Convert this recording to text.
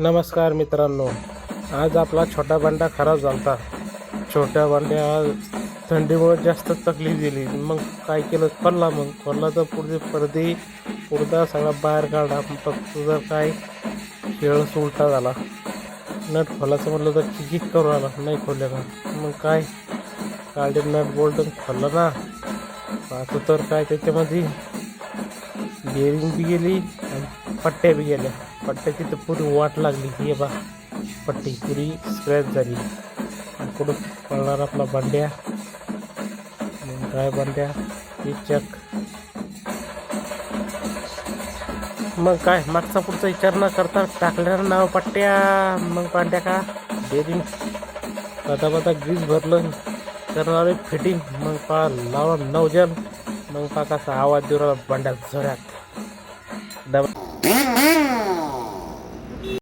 नमस्कार मित्रांनो, आज आपला छोटा बंडा खराब झालता। छोट्या बंड्या थंडीमुळे जास्त तकलीफ दिली। मग काय केलं, खोलला तर पुढचा सगळा बाहेर काढला। तुझा काय खेळ उलटा झाला। नट खोलायचं म्हटलं तर किक करून आला, नाही खोलले का। मग काय काढले नट बोल्ट, खोललं ना। पाहतो तर काय त्याच्यामध्ये बेरिंग बी गेली आणि पट्ट्या बी गेल्या। पट्ट्याची तर पुरी वाट लागली। हे बा, पट्टी पुरी स्क्रॅच झाली। पुढं पळणार आपला बंड्या। मग काय बंड्या ही चक, मग काय मागचा पुढचा विचार न करता टाकल्यानं नाव पट्ट्या। मग बंड्या का बेरिंग बदा ग्रीस भरलं, करणार फिटिंग। मग पा लावा 9 जण। मग पा कसा आवाज देऊ बंड्या जोरात डबा